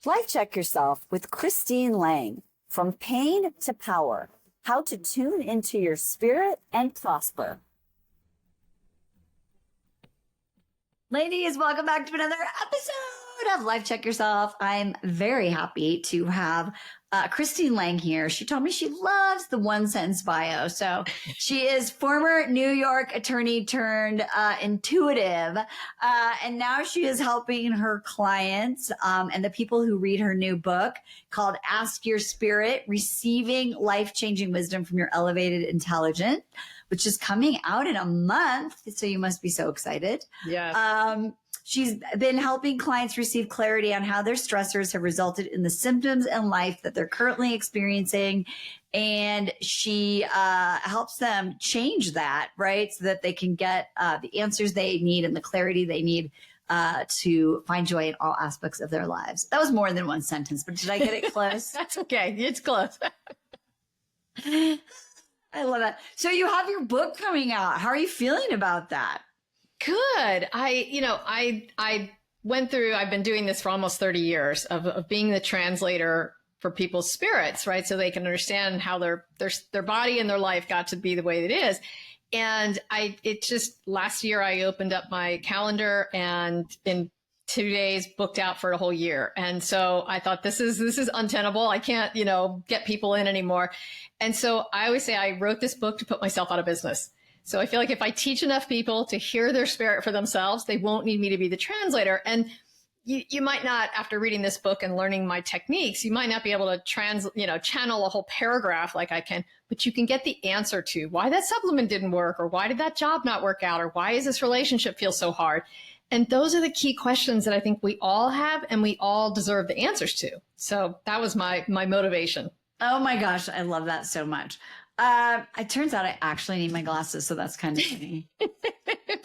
Life Check Yourself with Christine Lang. From pain to power, how to tune into your spirit and prosper. Ladies, welcome back to another episode of Life Check Yourself. I'm very happy to have Christine Lang here. She told me she loves the one sentence bio. So she is former New York attorney turned intuitive. And now she is helping her clients and the people who read her new book called Ask Your Spirit, Receiving Life-Changing Wisdom from Your Elevated Intelligence, which is coming out in a month. So you must be so excited. Yes. She's been helping clients receive clarity on how their stressors have resulted in the symptoms in life that they're currently experiencing. And she helps them change that, right? So that they can get the answers they need and the clarity they need to find joy in all aspects of their lives. That was more than one sentence, but did I get it close? That's okay. It's close. I love that. So you have your book coming out. How are you feeling about that? Good. I went through, I've been doing this for almost 30 years of being the translator for people's spirits, right? So they can understand how their body and their life got to be the way it is. And last year I opened up my calendar and in 2 days booked out for a whole year. And so I thought this is untenable. I can't, get people in anymore. And so I always say I wrote this book to put myself out of business. So I feel like if I teach enough people to hear their spirit for themselves, they won't need me to be the translator. And you might not, after reading this book and learning my techniques, you might not be able to channel a whole paragraph like I can, but you can get the answer to why that supplement didn't work, or why did that job not work out, or why is this relationship feel so hard? And those are the key questions that I think we all have and we all deserve the answers to. So that was my motivation. Oh my gosh, I love that so much. It turns out I actually need my glasses, so that's kind of funny.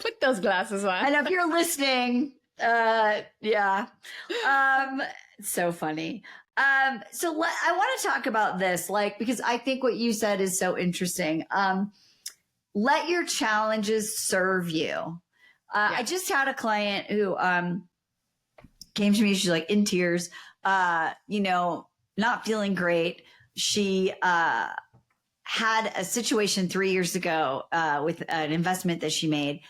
Put those glasses on. And if you're listening, yeah. It's so funny. I want to talk about this, because I think what you said is so interesting. Let your challenges serve you. Yeah. I just had a client who came to me. She's like in tears, not feeling great. She had a situation 3 years ago with an investment that she made.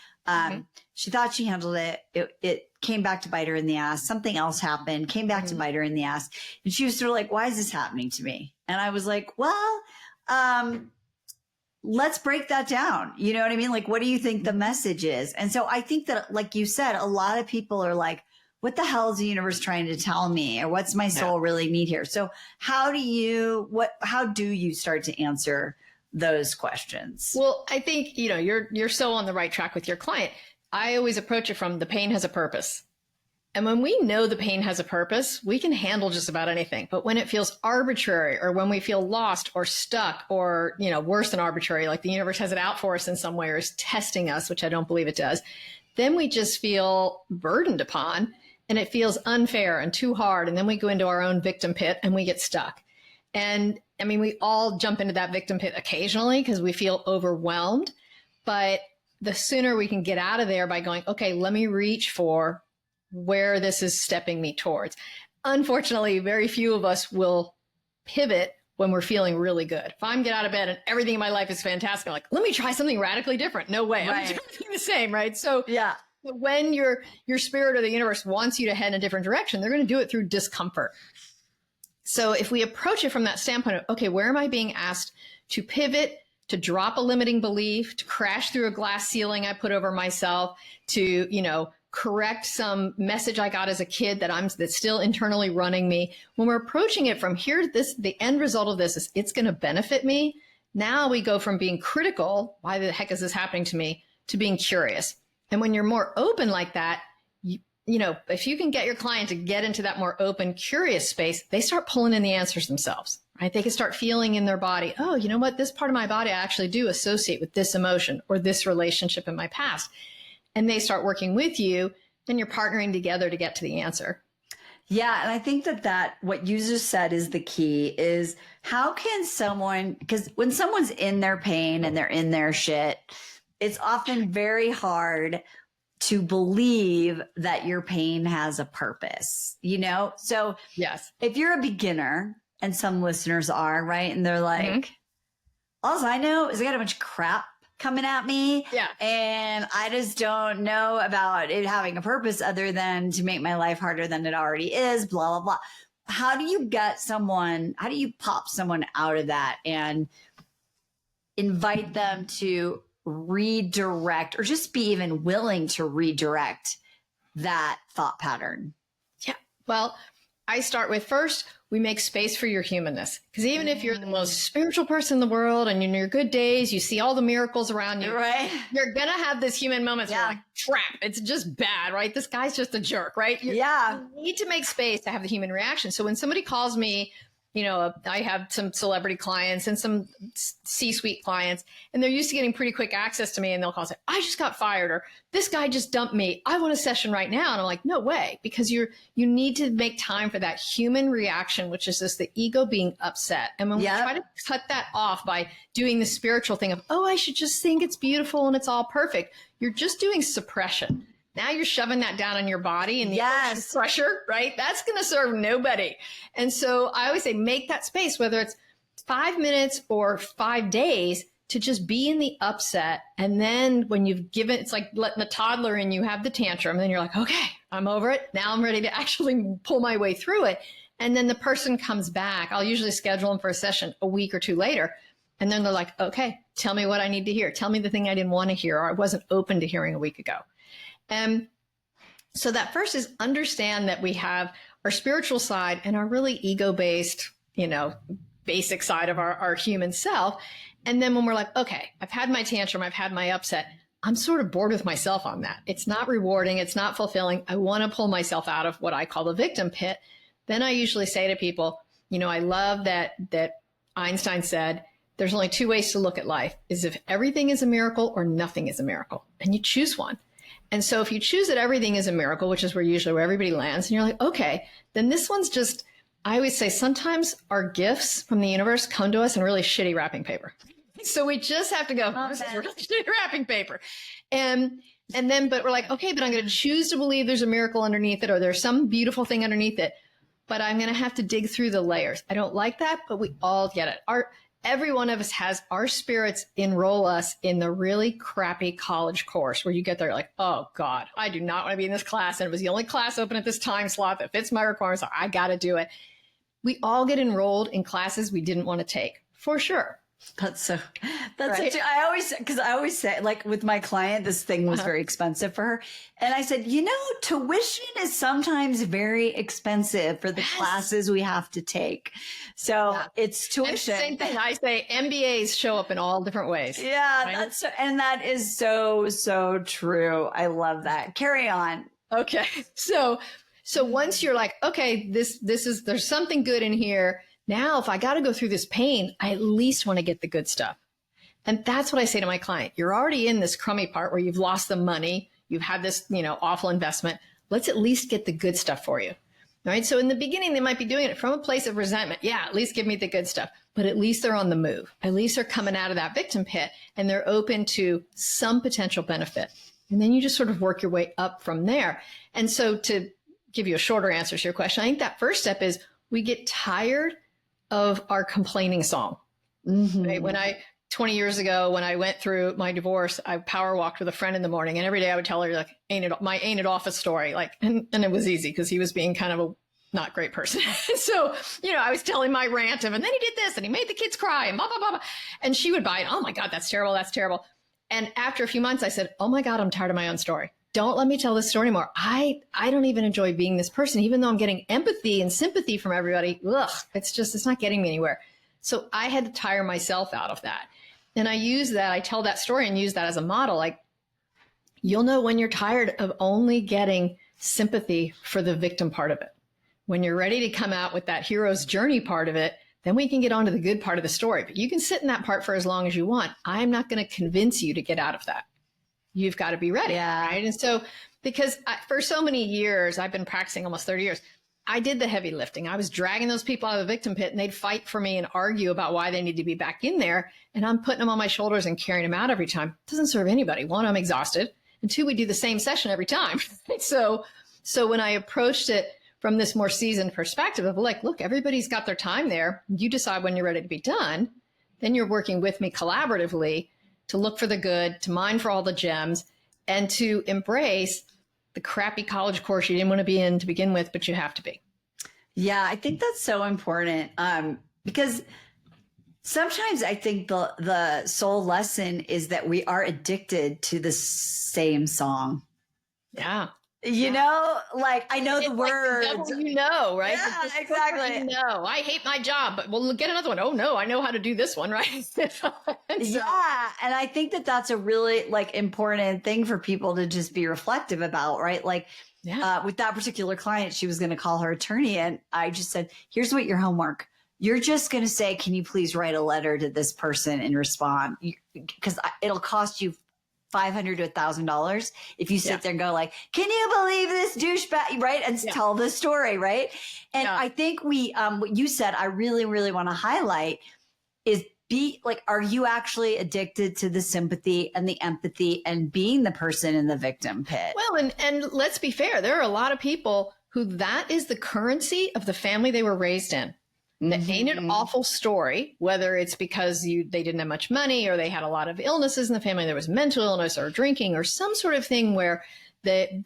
She thought she handled it. It came back to bite her in the ass. Something else happened, came back to bite her in the ass. And she was sort of like, why is this happening to me? And I was like, well, let's break that down. You know what I mean? Like, what do you think the message is? And so I think that, like you said, a lot of people are like, what the hell is the universe trying to tell me? Or what's my soul really need here? So how do you start to answer those questions? Well, I think, you're so on the right track with your client. I always approach it from the pain has a purpose. And when we know the pain has a purpose, we can handle just about anything. But when it feels arbitrary, or when we feel lost or stuck, or, worse than arbitrary, like the universe has it out for us in some way or is testing us, which I don't believe it does, then we just feel burdened upon. And it feels unfair and too hard. And then we go into our own victim pit and we get stuck. And I mean, we all jump into that victim pit occasionally because we feel overwhelmed. But the sooner we can get out of there by going, okay, let me reach for where this is stepping me towards. Unfortunately, very few of us will pivot when we're feeling really good. If I'm get out of bed and everything in my life is fantastic, I'm like, let me try something radically different. No way. I'm doing the same, right? So yeah. When your spirit or the universe wants you to head in a different direction, they're going to do it through discomfort. So if we approach it from that standpoint of, okay, where am I being asked to pivot, to drop a limiting belief, to crash through a glass ceiling I put over myself, to, correct some message I got as a kid that's still internally running me. When we're approaching it from the end result of this is it's going to benefit me. Now we go from being critical, why the heck is this happening to me, to being curious. And when you're more open like that, if you can get your client to get into that more open, curious space, they start pulling in the answers themselves, right? They can start feeling in their body, oh, you know what? This part of my body I actually do associate with this emotion or this relationship in my past. And they start working with you, then you're partnering together to get to the answer. Yeah. And I think that what you just said is the key is how can someone, because when someone's in their pain and they're in their shit, it's often very hard to believe that your pain has a purpose, you know? So Yes. if you're a beginner, and some listeners are, right? And they're like, all I know is I got a bunch of crap coming at me. Yeah. And I just don't know about it having a purpose other than to make my life harder than it already is, blah, blah, blah. How do you pop someone out of that and invite them to redirect or just be even willing to redirect that thought pattern? Yeah. Well, I start with first, we make space for your humanness. Because even if you're the most spiritual person in the world and in your good days, you see all the miracles around you, right? You're going to have this human moments where you're like, crap, it's just bad, right? This guy's just a jerk, right? You need to make space to have the human reaction. So when somebody calls me, you know, I have some celebrity clients and some C-suite clients, and they're used to getting pretty quick access to me, and they'll call and say, I just got fired, or this guy just dumped me. I want a session right now. And I'm like, no way, because you need to make time for that human reaction, which is just the ego being upset. And when we try to cut that off by doing the spiritual thing of, oh, I should just think it's beautiful and it's all perfect, you're just doing suppression. Now you're shoving that down on your body and the pressure, right? That's going to serve nobody. And so I always say, make that space, whether it's 5 minutes or 5 days, to just be in the upset. And then when you've given, it's like letting the toddler in, you have the tantrum, and then you're like, okay, I'm over it. Now I'm ready to actually pull my way through it. And then the person comes back. I'll usually schedule them for a session a week or two later. And then they're like, okay, tell me what I need to hear. Tell me the thing I didn't want to hear, or I wasn't open to hearing a week ago. So that first is understand that we have our spiritual side and our really ego-based, you know, basic side of our human self. And then when we're like, okay, I've had my tantrum, I've had my upset, I'm sort of bored with myself on that. It's not rewarding. It's not fulfilling. I want to pull myself out of what I call the victim pit. Then I usually say to people, you know, I love that Einstein said, there's only 2 ways to look at life, is if everything is a miracle or nothing is a miracle, and you choose one. And so if you choose that everything is a miracle, which is where everybody lands, and you're like, okay, then this one's just, I always say sometimes our gifts from the universe come to us in really shitty wrapping paper. So we just have to go, this is really shitty wrapping paper. And then, but we're like, okay, but I'm going to choose to believe there's a miracle underneath it, or there's some beautiful thing underneath it, but I'm going to have to dig through the layers. I don't like that, but we all get it. Every one of us has our spirits enroll us in the really crappy college course where you get there like, oh God, I do not want to be in this class. And it was the only class open at this time slot that fits my requirements. So I got to do it. We all get enrolled in classes we didn't want to take, for sure. That's right. I always say, like with my client, this thing was very expensive for her. And I said, you know, tuition is sometimes very expensive for the classes we have to take. So it's tuition. And same thing. I say MBAs show up in all different ways. Yeah. Right? And that is so true. I love that. Carry on. Okay. So once you're like, okay, there's something good in here. Now, if I got to go through this pain, I at least want to get the good stuff. And that's what I say to my client. You're already in this crummy part where you've lost the money. You've had this, you know, awful investment. Let's at least get the good stuff for you. All right. So in the beginning, they might be doing it from a place of resentment. Yeah, at least give me the good stuff. But at least they're on the move. At least they're coming out of that victim pit and they're open to some potential benefit. And then you just sort of work your way up from there. And so to give you a shorter answer to your question, I think that first step is we get tired of our complaining song. Right? 20 years ago, when I went through my divorce, I power walked with a friend in the morning, and every day I would tell her, like, my ain't it office story. Like, and it was easy because he was being kind of a not great person. So, you know, I was telling my rant of, and then he did this and he made the kids cry and blah, blah, blah, blah. And she would buy it. Oh my God, that's terrible. That's terrible. And after a few months, I said, oh my God, I'm tired of my own story. Don't let me tell this story anymore. I don't even enjoy being this person, even though I'm getting empathy and sympathy from everybody. Ugh, it's not getting me anywhere. So I had to tire myself out of that. And I tell that story and use that as a model. Like, you'll know when you're tired of only getting sympathy for the victim part of it. When you're ready to come out with that hero's journey part of it, then we can get on to the good part of the story. But you can sit in that part for as long as you want. I'm not going to convince you to get out of that. You've got to be ready. Yeah. Right. And so, because for so many years, I've been practicing almost 30 years, I did the heavy lifting. I was dragging those people out of the victim pit, and they'd fight for me and argue about why they need to be back in there. And I'm putting them on my shoulders and carrying them out every time. It doesn't serve anybody. One, I'm exhausted. And two, we do the same session every time. So when I approached it from this more seasoned perspective of like, look, everybody's got their time there. You decide when you're ready to be done. Then you're working with me collaboratively to look for the good, to mine for all the gems, and to embrace the crappy college course you didn't want to be in to begin with, but you have to be. Yeah, I think that's so important, because sometimes I think the soul lesson is that we are addicted to the same song. Yeah. You know, like I know the words. Like the devil you know, right? Yeah, exactly. You know, I hate my job, but we'll get another one. Oh no, I know how to do this one, right? Yeah, and I think that that's a really like important thing for people to just be reflective about, right? Like, with that particular client, she was going to call her attorney, and I just said, "Here's what your homework. You're just going to say, can you please write a letter to this person and respond? Because it'll cost you $500 to $1,000 if you sit there and go like, can you believe this douchebag, right? And tell the story, right? And I think what you said, I really, really want to highlight is be like, are you actually addicted to the sympathy and the empathy and being the person in the victim pit? Well, and let's be fair. There are a lot of people who that is the currency of the family they were raised in. Mm-hmm. Ain't an awful story, whether it's because they didn't have much money or they had a lot of illnesses in the family. There was mental illness or drinking or some sort of thing where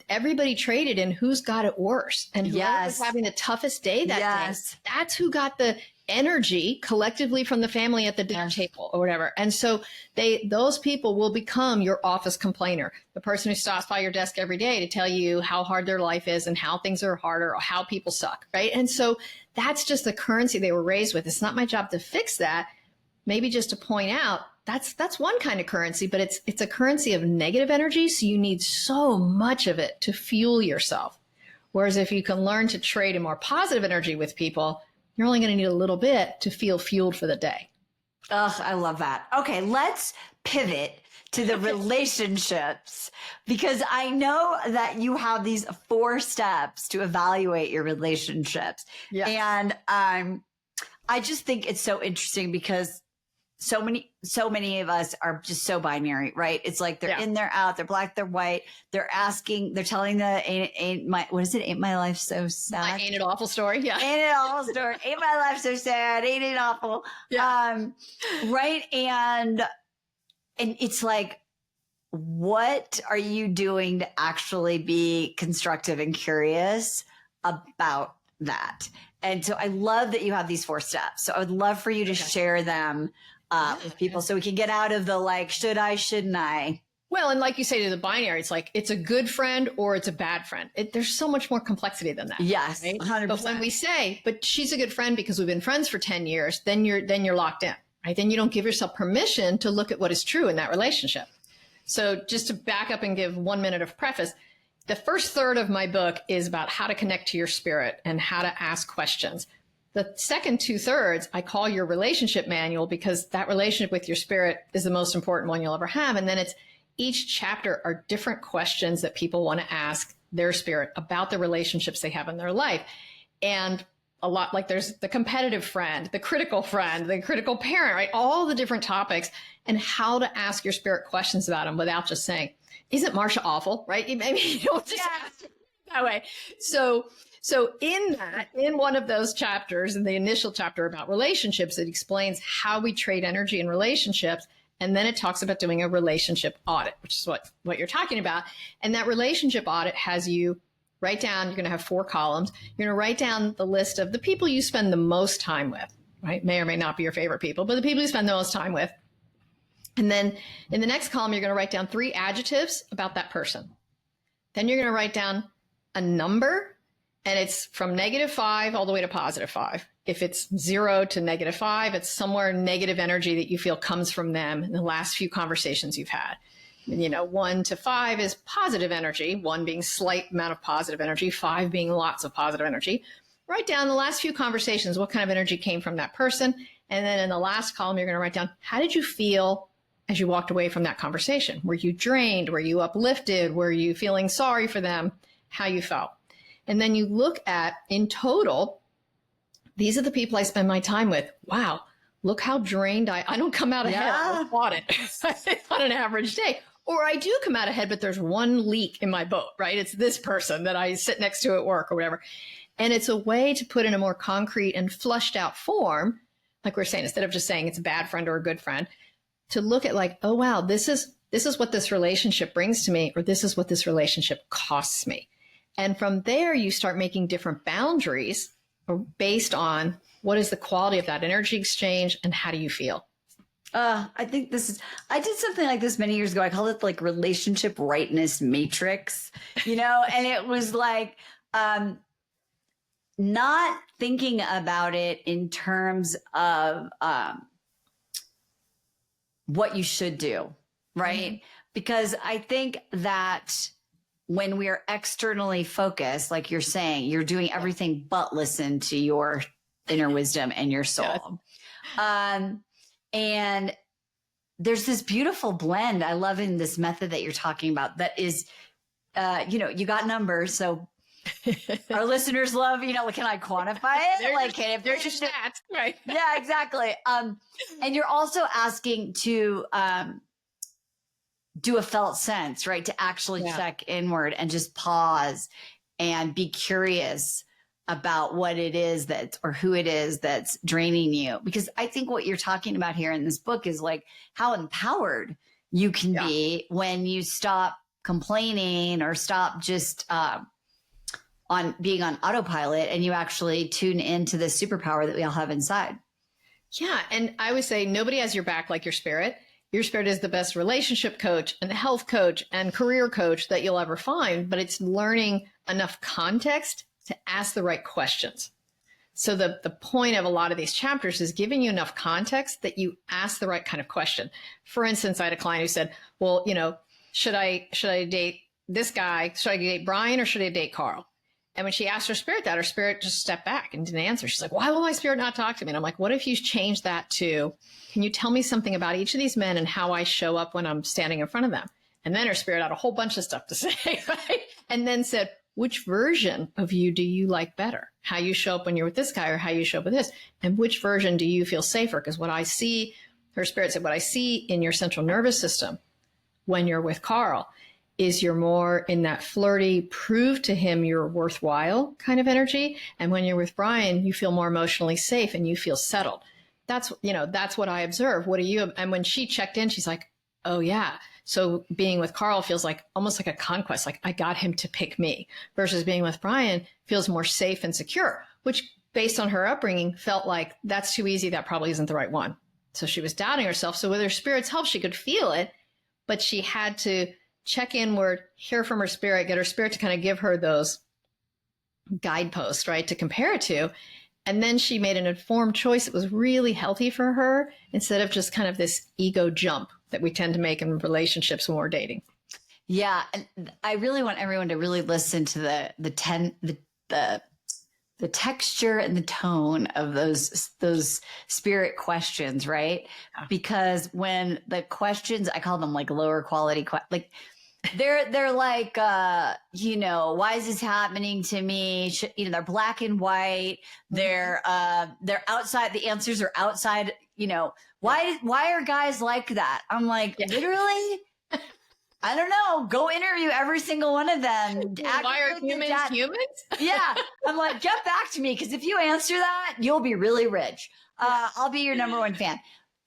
everybody traded in who's got it worse. And whoever was having the toughest day that day, that's who got the energy collectively from the family at the dinner table or whatever. And so those people will become your office complainer, the person who stops by your desk every day to tell you how hard their life is and how things are harder or how people suck, right? And so that's just the currency they were raised with. It's not my job to fix that. Maybe just to point out that's one kind of currency, but it's a currency of negative energy. So you need so much of it to fuel yourself. Whereas if you can learn to trade in more positive energy with people, you're only going to need a little bit to feel fueled for the day. Ugh, I love that. Okay, let's pivot to the relationships, because I know that you have these 4 steps to evaluate your relationships. Yeah. And I just think it's so interesting because so many of us are just so binary, right? It's like they're in, they're out, they're black, they're white. They're telling ain't my life so sad? Ain't it awful story? Yeah. Ain't it awful story? Ain't my life so sad? Ain't it awful? Yeah. Right. And it's like, what are you doing to actually be constructive and curious about that? And so I love that you have these 4 steps. So I would love for you to share them with people so we can get out of the like, should I, shouldn't I? Well, and like you say to the binary, it's like, it's a good friend or it's a bad friend. There's so much more complexity than that. Yes, right? 100%. But when we say, but she's a good friend because we've been friends for 10 years, then you're locked in, right? Then you don't give yourself permission to look at what is true in that relationship. So just to back up and give 1 minute of preface, the first third of my book is about how to connect to your spirit and how to ask questions. The second 2/3, I call your relationship manual, because that relationship with your spirit is the most important one you'll ever have. And then it's each chapter are different questions that people want to ask their spirit about the relationships they have in their life. And a lot, like there's the competitive friend, the critical parent, right? All the different topics and how to ask your spirit questions about them without just saying, isn't Marsha awful? Right? Maybe you don't just ask it that way. So in one of those chapters, in the initial chapter about relationships, it explains how we trade energy in relationships. And then it talks about doing a relationship audit, which is what you're talking about. And that relationship audit has you write down, you're going to have 4 columns. You're going to write down the list of the people you spend the most time with, right? May or may not be your favorite people, but the people you spend the most time with. And then in the next column, you're going to write down 3 adjectives about that person. Then you're going to write down a number, and it's from -5 all the way to +5. If it's 0 to -5, it's somewhere negative energy that you feel comes from them in the last few conversations you've had. 1 to 5 is positive energy, 1 being slight amount of positive energy, 5 being lots of positive energy. Write down the last few conversations, what kind of energy came from that person. And then in the last column, you're going to write down, how did you feel as you walked away from that conversation? Were you drained? Were you uplifted? Were you feeling sorry for them? How you felt? And then you look at, in total, these are the people I spend my time with. Wow, look how drained I don't come out ahead on an audit on an average day. Or I do come out ahead, but there's one leak in my boat, right? It's this person that I sit next to at work or whatever. And it's a way to put in a more concrete and flushed out form, like we're saying, instead of just saying it's a bad friend or a good friend, to look at like, oh, wow, this is what this relationship brings to me, or this is what this relationship costs me. And from there, you start making different boundaries based on what is the quality of that energy exchange and how do you feel? I think I did something like this many years ago. I called it like relationship rightness matrix, and it was like, not thinking about it in terms of, what you should do, right? Mm-hmm. Because I think that when we are externally focused, like you're saying, you're doing everything but listen to your inner wisdom and your soul. Yes. And there's this beautiful blend. I love in this method that you're talking about that is, you got numbers. So our listeners love, can I quantify it? There's your stats, right? Yeah, exactly. And you're also asking to do a felt sense, right? To actually check inward and just pause and be curious about what it is or who it is that's draining you. Because I think what you're talking about here in this book is like how empowered you can be when you stop complaining or stop just on being on autopilot and you actually tune into the superpower that we all have inside. Yeah. And I would say nobody has your back like your spirit. Your spirit is the best relationship coach and health coach and career coach that you'll ever find, but it's learning enough context to ask the right questions. So the point of a lot of these chapters is giving you enough context that you ask the right kind of question. For instance, I had a client who said, well, should I date this guy? Should I date Brian or should I date Carl? And when she asked her spirit that, her spirit just stepped back and didn't answer. She's like, why will my spirit not talk to me? And I'm like, what if you change that to, can you tell me something about each of these men and how I show up when I'm standing in front of them? And then her spirit had a whole bunch of stuff to say, right? And then said, which version of you do you like better? How you show up when you're with this guy or how you show up with this? And which version do you feel safer? Because what I see, her spirit said, what I see in your central nervous system when you're with Carl is you're more in that flirty, prove to him you're worthwhile kind of energy. And when you're with Brian, you feel more emotionally safe and you feel settled. That's what I observe. What do you? And when she checked in, she's like, oh yeah. So being with Carl feels like almost like a conquest. Like I got him to pick me, versus being with Brian feels more safe and secure, which based on her upbringing felt like that's too easy. That probably isn't the right one. So she was doubting herself. So with her spirit's help, she could feel it, but she had to check inward, hear from her spirit, get her spirit to kind of give her those guideposts, right, to compare it to. And then she made an informed choice that was really healthy for her instead of just kind of this ego jump that we tend to make in relationships when we're dating. Yeah. And I really want everyone to really listen to the texture and the tone of those spirit questions, right? Because when the questions, I call them like lower quality, like they're like, why is this happening to me? They're black and white. They're outside. The answers are outside. Why are guys like that? I'm like, literally, I don't know. Go interview every single one of them. Why are humans humans? Yeah. I'm like, get back to me. Because if you answer that, you'll be really rich. I'll be your number one fan.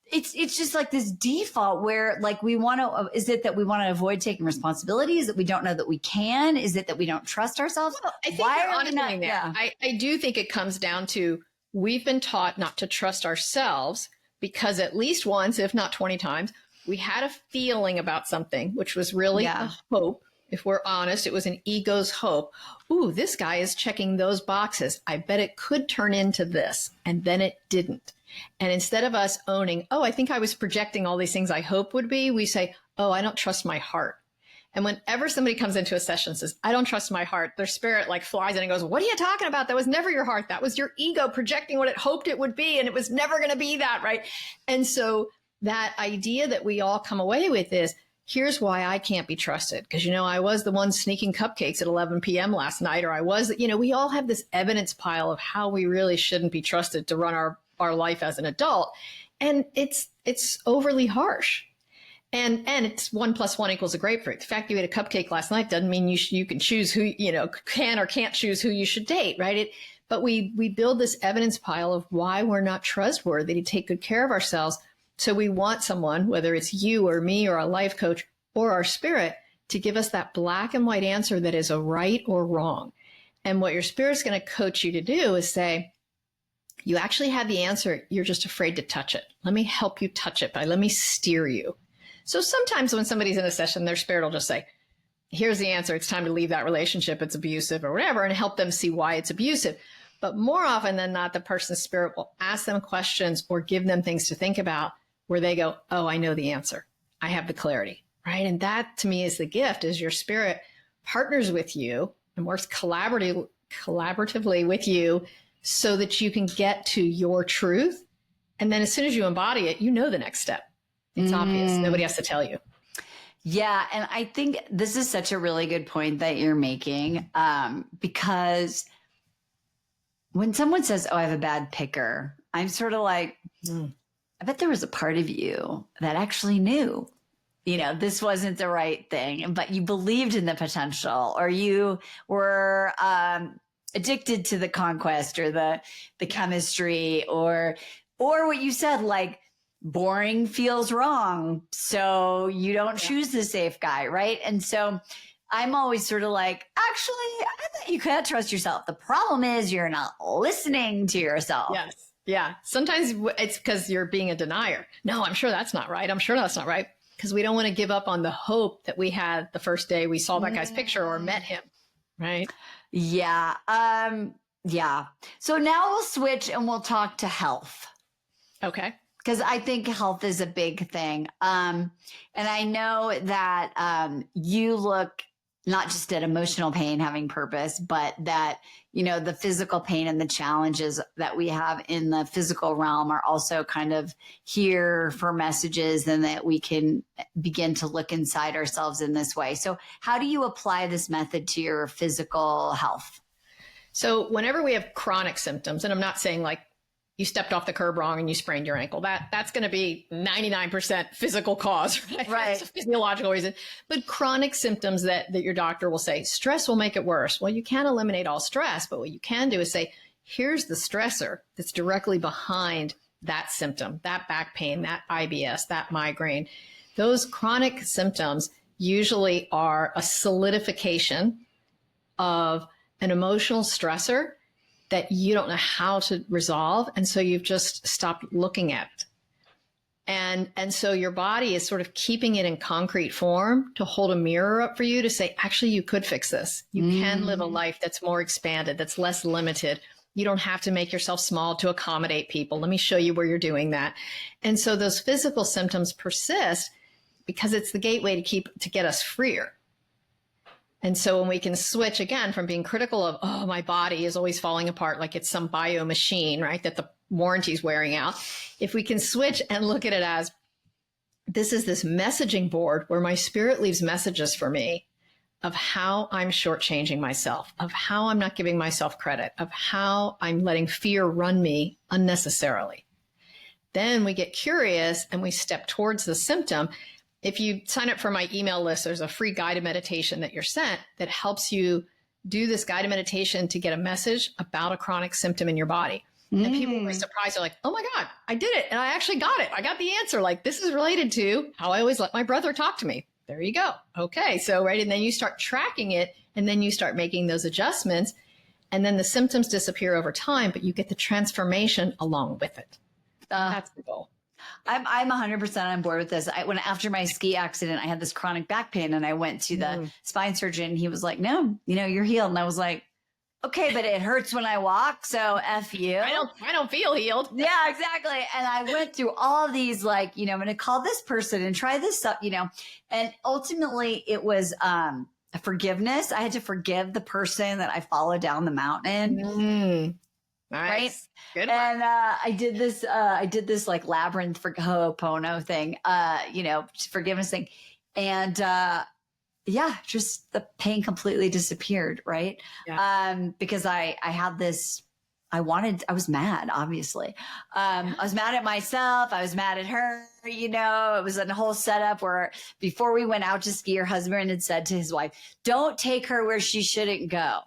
It's just like this default where like is it that we want to avoid taking responsibility? Is it we don't know that we can? Is it that we don't trust ourselves? Well, I think why are we not there? Yeah. I do think it comes down to we've been taught not to trust ourselves because at least once, if not 20 times, we had a feeling about something, which was really a hope. If we're honest, it was an ego's hope. Ooh, this guy is checking those boxes. I bet it could turn into this. And then it didn't. And instead of us owning, oh, I think I was projecting all these things I hope would be, we say, oh, I don't trust my heart. And whenever somebody comes into a session and says, I don't trust my heart, their spirit like flies in and goes, what are you talking about? That was never your heart. That was your ego projecting what it hoped it would be. And it was never going to be that, right? And so that idea that we all come away with is, here's why I can't be trusted. Because, I was the one sneaking cupcakes at 11 p.m. last night, or I was, we all have this evidence pile of how we really shouldn't be trusted to run our life as an adult. And it's overly harsh. And it's 1 + 1 = a grapefruit. The fact you ate a cupcake last night doesn't mean you can choose who, can or can't choose who you should date, right? But we build this evidence pile of why we're not trustworthy to take good care of ourselves. So we want someone, whether it's you or me or a life coach or our spirit, to give us that black and white answer that is a right or wrong. And what your spirit's going to coach you to do is say, you actually have the answer. You're just afraid to touch it. Let me help you touch it let me steer you. So sometimes when somebody's in a session, their spirit will just say, here's the answer. It's time to leave that relationship. It's abusive or whatever, and help them see why it's abusive. But more often than not, the person's spirit will ask them questions or give them things to think about where they go, oh, I know the answer. I have the clarity, right? And that to me is the gift, is your spirit partners with you and works collaboratively with you so that you can get to your truth. And then as soon as you embody it, you know the next step. It's obvious. Nobody has to tell you. Yeah. And I think this is such a really good point that you're making, because when someone says, oh, I have a bad picker, I'm sort of like, I bet there was a part of you that actually knew, this wasn't the right thing, but you believed in the potential, or you were addicted to the conquest or the chemistry, or what you said, like, boring feels wrong, so you don't choose the safe guy, right? And so I'm always sort of like, actually, I thought you can't trust yourself. The problem is you're not listening to yourself. Yes. Yeah. Sometimes it's because you're being a denier. No, I'm sure that's not right. I'm sure that's not right. Because we don't want to give up on the hope that we had the first day we saw that guy's picture or met him, right? Yeah. Yeah. So now we'll switch and we'll talk to health. Okay. Because I think health is a big thing. And I know that you look not just at emotional pain having purpose, but that, the physical pain and the challenges that we have in the physical realm are also kind of here for messages, and that we can begin to look inside ourselves in this way. So how do you apply this method to your physical health? So whenever we have chronic symptoms, and I'm not saying like you stepped off the curb wrong and you sprained your ankle, that's going to be 99% physical cause, right? Right. It's a physiological reason. But chronic symptoms that your doctor will say, stress will make it worse. Well, you can't eliminate all stress, but what you can do is say, here's the stressor that's directly behind that symptom, that back pain, that IBS, that migraine. Those chronic symptoms usually are a solidification of an emotional stressor that you don't know how to resolve. And so you've just stopped looking at it. And so your body is sort of keeping it in concrete form to hold a mirror up for you to say, actually, you could fix this. You can live a life that's more expanded, that's less limited. You don't have to make yourself small to accommodate people. Let me show you where you're doing that. And so those physical symptoms persist because it's the gateway to get us freer. And so when we can switch again from being critical of, oh, my body is always falling apart like it's some bio machine, right, that the warranty's wearing out. If we can switch and look at it as, this is this messaging board where my spirit leaves messages for me of how I'm shortchanging myself, of how I'm not giving myself credit, of how I'm letting fear run me unnecessarily. Then we get curious and we step towards the symptom. If you sign up for my email list, there's a free guided meditation that you're sent that helps you do this guided meditation to get a message about a chronic symptom in your body. And people will be surprised. They're like, oh my God, I did it. And I actually got it. I got the answer. Like, this is related to how I always let my brother talk to me. There you go. Okay. So, right. And then you start tracking it, and then you start making those adjustments, and then the symptoms disappear over time, but you get the transformation along with it. That's the goal. I'm 100% on board with this. After my ski accident, I had this chronic back pain, and I went to the spine surgeon. He was like, no, you're healed. And I was like, okay, but it hurts when I walk. So F you. I don't feel healed. Yeah, exactly. And I went through all these, like, I'm going to call this person and try this stuff, and ultimately it was, a forgiveness. I had to forgive the person that I followed down the mountain. Nice. Right. Good one. And I did this like labyrinth for Ho'opono thing, forgiveness thing. And just the pain completely disappeared. Right. Yeah. Because I had this I was mad, obviously. I was mad at myself. I was mad at her. You know, it was a whole setup where before we went out to ski, her husband had said to his wife, don't take her where she shouldn't go.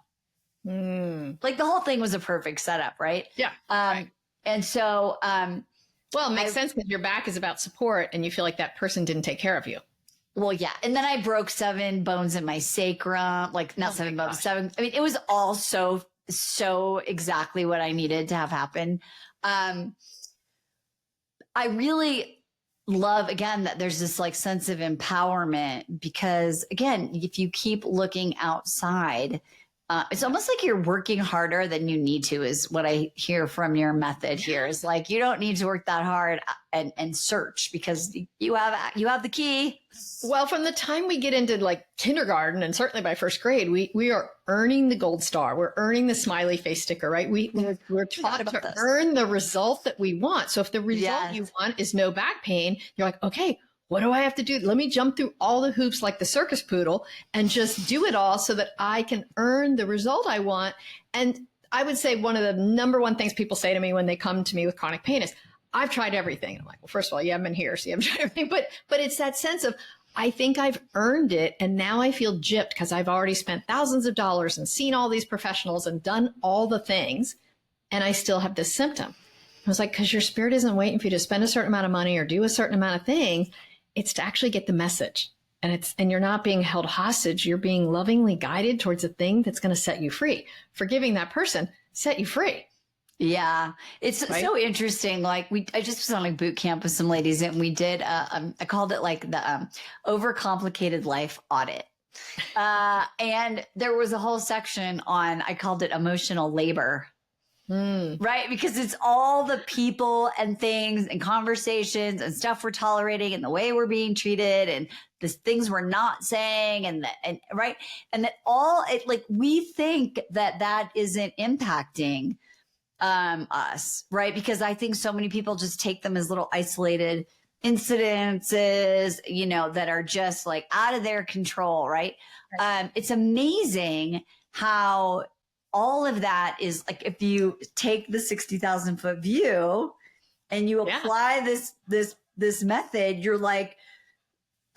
Like the whole thing was a perfect setup, right? Yeah. Right. And so, well, it makes sense because your back is about support and you feel like that person didn't take care of you. Well, yeah. And then I broke 7 bones in my sacrum, like not 7 bones, 7. I mean, it was all so exactly what I needed to have happen. I really love, again, that there's this like sense of empowerment because, again, if you keep looking outside, it's almost like you're working harder than you need to, is what I hear from your method here. Is like, you don't need to work that hard and search because you have the key. Well, from the time we get into like kindergarten and certainly by first grade, we are earning the gold star. We're earning the smiley face sticker, right? We're taught to earn the result that we want. So if the result you want is no back pain, you're like, okay, what do I have to do? Let me jump through all the hoops like the circus poodle and just do it all so that I can earn the result I want. And I would say one of the number one things people say to me when they come to me with chronic pain is, I've tried everything. I'm like, well, first of all, you haven't been here, so you haven't tried everything. But it's that sense of, I think I've earned it. And now I feel gypped because I've already spent thousands of dollars and seen all these professionals and done all the things. And I still have this symptom. I was like, because your spirit isn't waiting for you to spend a certain amount of money or do a certain amount of things. It's to actually get the message. And you're not being held hostage. You're being lovingly guided towards a thing that's going to set you free. Forgiving that person set you free. Yeah. It's so interesting. Like I just was on a boot camp with some ladies and we did, I called it like the overcomplicated life audit. And there was a whole section on, I called it emotional labor. Right? Because it's all the people and things and conversations and stuff we're tolerating and the way we're being treated and the things we're not saying and right. And that all it like, we think that isn't impacting us, right? Because I think so many people just take them as little isolated incidences, you know, that are just like out of their control, right? It's amazing how all of that is like, if you take the 60,000 foot view and you apply this method, you're like,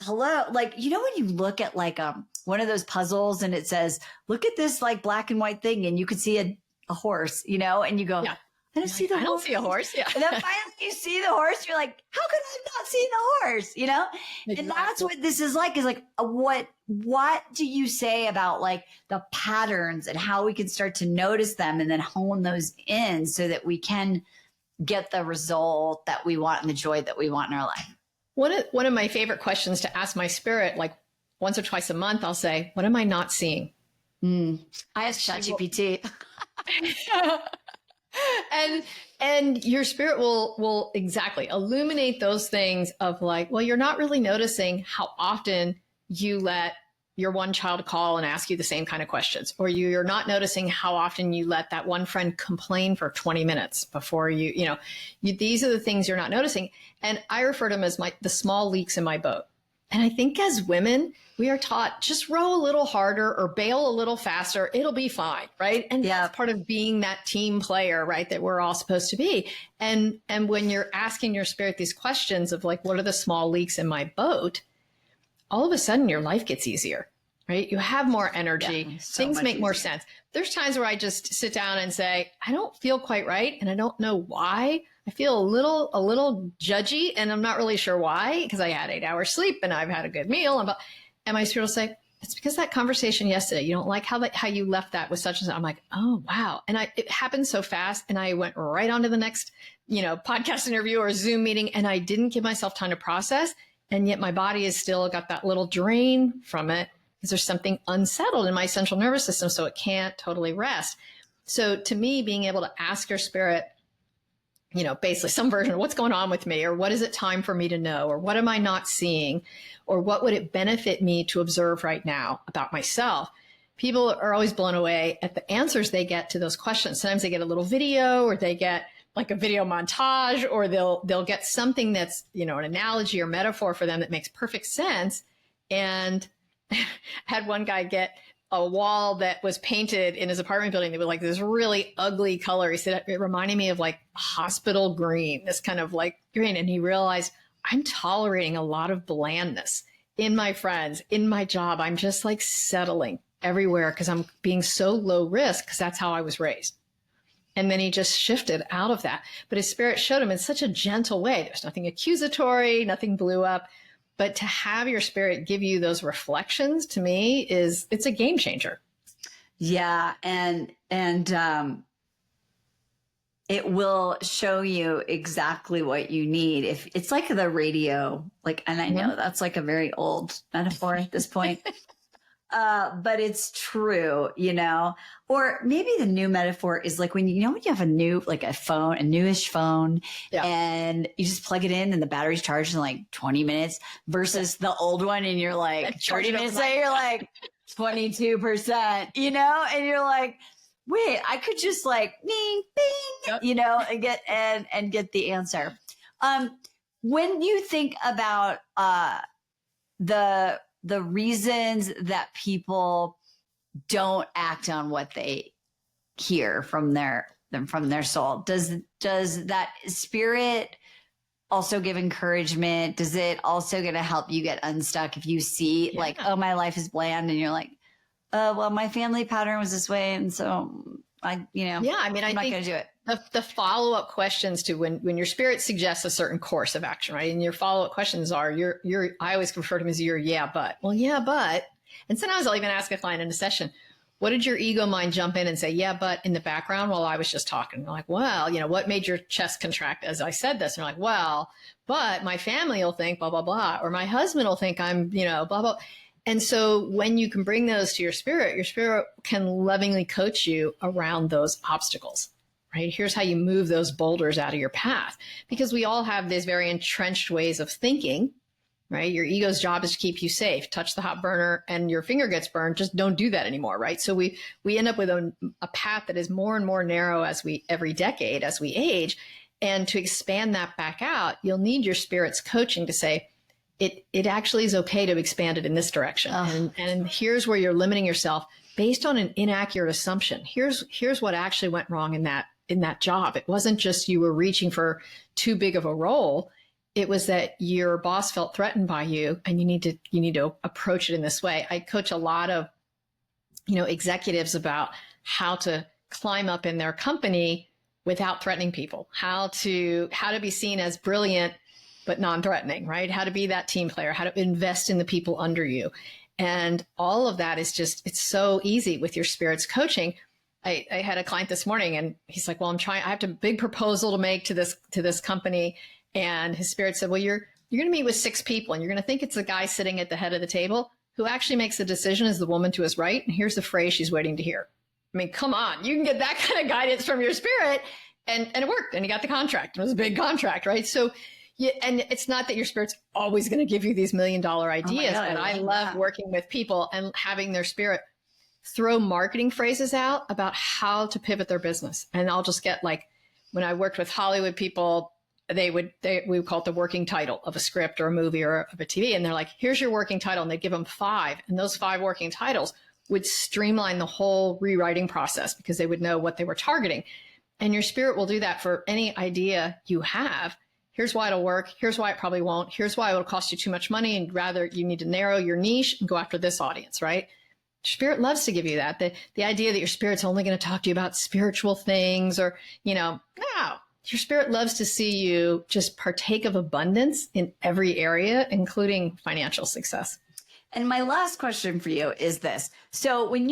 hello, like, you know, when you look at like one of those puzzles and it says, look at this like black and white thing and you could see a horse, you know, and you go, I don't see a horse. Yeah. And then finally you see the horse. You're like, how could I not see the horse? You know? Exactly. And that's what this is like what do you say about like the patterns and how we can start to notice them and then hone those in so that we can get the result that we want and the joy that we want in our life? One of my favorite questions to ask my spirit, like once or twice a month, I'll say, what am I not seeing? I ask ChatGPT. And your spirit will exactly illuminate those things of like, well, you're not really noticing how often you let your one child call and ask you the same kind of questions, or you're not noticing how often you let that one friend complain for 20 minutes before these are the things you're not noticing. And I refer to them as the small leaks in my boat. And I think as women, we are taught just row a little harder or bail a little faster. It'll be fine, right? And that's part of being that team player, right? That we're all supposed to be. And when you're asking your spirit these questions of like, what are the small leaks in my boat? All of a sudden your life gets easier, right? You have more energy. Things make more sense. There's times where I just sit down and say, I don't feel quite right. And I don't know why. I feel a little judgy and I'm not really sure why, because I had 8 hours sleep and I've had a good meal. And my spirit will say, it's because that conversation yesterday, you don't like how you left that with such and such. I'm like, oh, wow. And it happened so fast. And I went right on to the next, podcast interview or Zoom meeting. And I didn't give myself time to process. And yet my body has still got that little drain from it because there's something unsettled in my central nervous system. So it can't totally rest. So to me, being able to ask your spirit, basically some version of what's going on with me, or what is it time for me to know, or what am I not seeing, or what would it benefit me to observe right now about myself? People are always blown away at the answers they get to those questions. Sometimes they get a little video, or they get like a video montage, or they'll get something that's, an analogy or metaphor for them that makes perfect sense. And had one guy get a wall that was painted in his apartment building that was like this really ugly color. He said it reminded me of like hospital green, this kind of like green. And he realized I'm tolerating a lot of blandness in my friends, in my job. I'm just like settling everywhere because I'm being so low risk because that's how I was raised. And then he just shifted out of that. But his spirit showed him in such a gentle way. There's nothing accusatory, nothing blew up. But to have your spirit give you those reflections, to me, it's a game changer. Yeah. And it will show you exactly what you need. If it's like the radio, like, and I know that's like a very old metaphor at this point. But it's true, you know, or maybe the new metaphor is like when you have a new, like a phone, a newish phone, and you just plug it in and the battery's charged in like 20 minutes versus the old one. And you're like 30 minutes later, you're like 22%, you know, and you're like, wait, I could just like bing, bing, you know, and get the answer. When you think about, the reasons that people don't act on what they hear from their soul, does that spirit also give encouragement? Does it also going to help you get unstuck if you see like, oh, my life is bland, and you're like, well, my family pattern was this way, and so I'm not going to do it. The follow-up questions to when your spirit suggests a certain course of action, right? And your follow-up questions are I always refer to them as your yeah, but. Well, yeah, but. And sometimes I'll even ask a client in a session, what did your ego mind jump in and say, yeah, but in the background while I was just talking? And they're like, well, what made your chest contract as I said this? And they're like, well, but my family will think blah, blah, blah, or my husband will think I'm, blah, blah. And so when you can bring those to your spirit can lovingly coach you around those obstacles. Right? Here's how you move those boulders out of your path, because we all have these very entrenched ways of thinking, right? Your ego's job is to keep you safe. Touch the hot burner and your finger gets burned. Just don't do that anymore, right? So we end up with a path that is more and more narrow every decade as we age. And to expand that back out, you'll need your spirit's coaching to say, it actually is okay to expand it in this direction. And here's where you're limiting yourself based on an inaccurate assumption. Here's what actually went wrong in that job. It wasn't just you were reaching for too big of a role. It was that your boss felt threatened by you, and you need to approach it in this way. I coach a lot of, executives about how to climb up in their company without threatening people, how to be seen as brilliant, but non-threatening, right? How to be that team player, how to invest in the people under you. And all of that is it's so easy with your spirit's coaching. I had a client this morning and he's like, well, I have a big proposal to make to this company. And his spirit said, well, you're going to meet with 6 people and you're going to think it's the guy sitting at the head of the table who actually makes the decision is the woman to his right. And here's the phrase she's waiting to hear. I mean, come on, you can get that kind of guidance from your spirit. And it worked. And he got the contract. It was a big contract, right? So, and it's not that your spirit's always going to give you these $1 million ideas, but I love working with people and having their spirit throw marketing phrases out about how to pivot their business. And I'll just get like, when I worked with Hollywood people, we would call it the working title of a script or a movie or of a TV. And they're like, here's your working title. And they give them 5. And those 5 working titles would streamline the whole rewriting process because they would know what they were targeting. And your spirit will do that for any idea you have. Here's why it'll work. Here's why it probably won't. Here's why it'll cost you too much money. And rather you need to narrow your niche and go after this audience, right? Spirit loves to give you that. The idea that your spirit's only going to talk to you about spiritual things or, no. Your spirit loves to see you just partake of abundance in every area, including financial success. And my last question for you is this. So when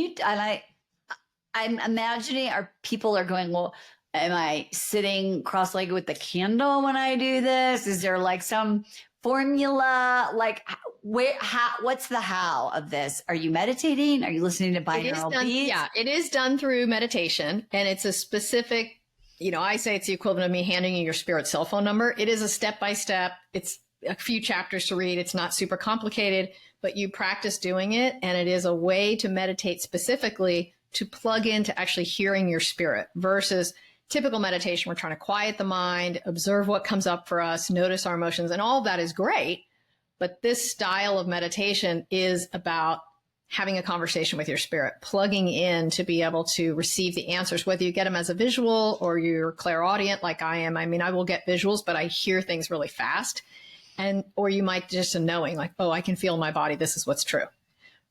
I'm imagining people are going, well, am I sitting cross-legged with the candle when I do this? Is there like some formula? Like what's the how of this? Are you meditating? Are you listening to binaural beats? Yeah, it is done through meditation, and it's a specific, I say it's the equivalent of me handing you your spirit cell phone number. It is a step-by-step. It's a few chapters to read. It's not super complicated, but you practice doing it. And it is a way to meditate specifically to plug into actually hearing your spirit versus typical meditation. We're trying to quiet the mind, observe what comes up for us, notice our emotions, and all of that is great. But this style of meditation is about having a conversation with your spirit, plugging in to be able to receive the answers, whether you get them as a visual or you're clairaudient like I am. I mean, I will get visuals, but I hear things really fast. Or you might just a knowing like, oh, I can feel in my body. This is what's true.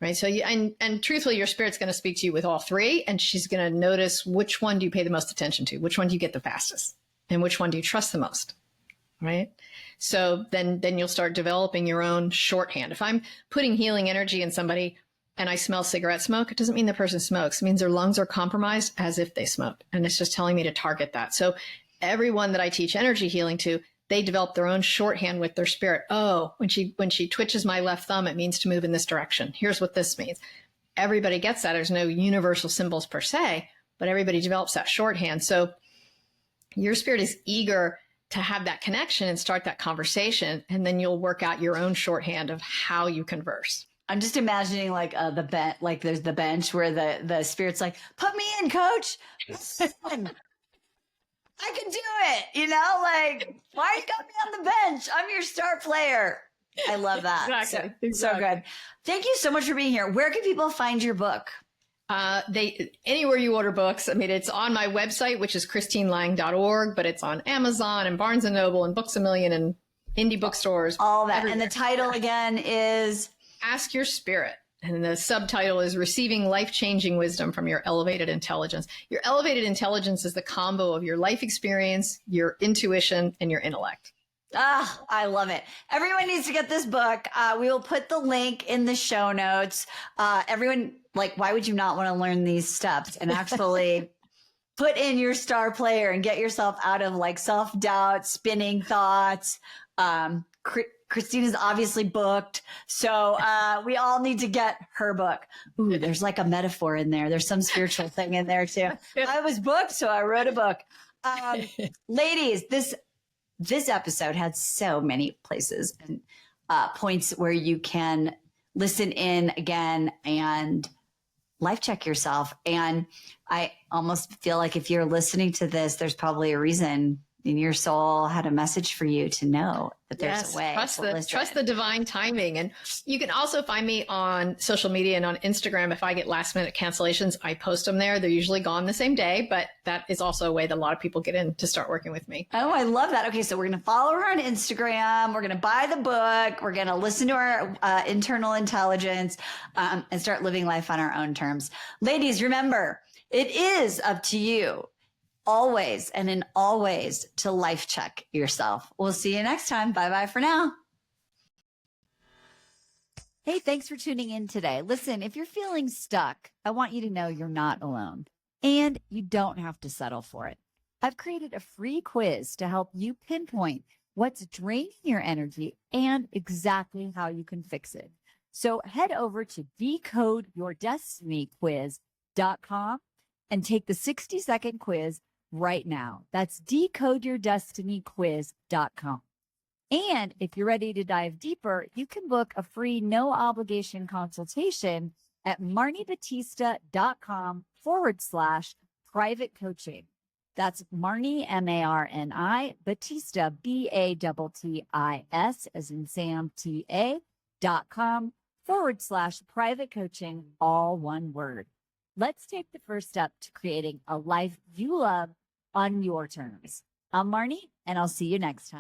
Right. So, and truthfully, your spirit's going to speak to you with all three, and she's going to notice which one do you pay the most attention to, which one do you get the fastest, and which one do you trust the most. Right. So then you'll start developing your own shorthand. If I'm putting healing energy in somebody and I smell cigarette smoke, it doesn't mean the person smokes. It means their lungs are compromised as if they smoked. And it's just telling me to target that. So everyone that I teach energy healing to, they develop their own shorthand with their spirit. Oh, when she twitches my left thumb, it means to move in this direction. Here's what this means. Everybody gets that. There's no universal symbols per se, but everybody develops that shorthand. So your spirit is eager to have that connection and start that conversation. And then you'll work out your own shorthand of how you converse. I'm just imagining like the bench, like there's the bench where the spirit's like, put me in, coach. I can do it. You know, like, why you got me on the bench? I'm your star player. I love that. Exactly. So good. Thank you so much for being here. Where can people find your book? Anywhere you order books. I mean, it's on my website, which is christinelang.org, but it's on Amazon and Barnes and Noble and Books A Million and indie bookstores. All that. Everywhere. And the title again is Ask Your Spirit. And the subtitle is Receiving Life-Changing Wisdom from Your Elevated Intelligence. Your elevated intelligence is the combo of your life experience, your intuition, and your intellect. Ah, I love it. Everyone needs to get this book. We will put the link in the show notes. Everyone, like, why would you not want to learn these steps and actually put in your star player and get yourself out of like self-doubt, spinning thoughts? Christina's obviously booked. So we all need to get her book. Ooh, there's like a metaphor in there. There's some spiritual thing in there too. I was booked, so I wrote a book. Ladies, this episode had so many places and points where you can listen in again and life check yourself. And I almost feel like if you're listening to this, there's probably a reason in your soul had a message for you to know that there's a way. Trust the divine timing. And you can also find me on social media and on Instagram. If I get last minute cancellations, I post them there. They're usually gone the same day, but that is also a way that a lot of people get in to start working with me. Oh, I love that. Okay. So we're going to follow her on Instagram. We're going to buy the book. We're going to listen to our internal intelligence and start living life on our own terms. Ladies, remember, it is up to you. Always and in all ways to life check yourself. We'll see you next time. Bye-bye for now. Hey, thanks for tuning in today. Listen, if you're feeling stuck, I want you to know you're not alone and you don't have to settle for it. I've created a free quiz to help you pinpoint what's draining your energy and exactly how you can fix it. So head over to decodeyourdestinyquiz.com and take the 60-second quiz right now. That's decodeyourdestinyquiz.com. And if you're ready to dive deeper, you can book a free no obligation consultation at marniebatista.com/private coaching. That's Marnie, M-A-R-N-I, Batista, B-A-T-T-I-S, as in Sam, T-A.com/private coaching, all one word. Let's take the first step to creating a life you love on your terms. I'm Marnie, and I'll see you next time.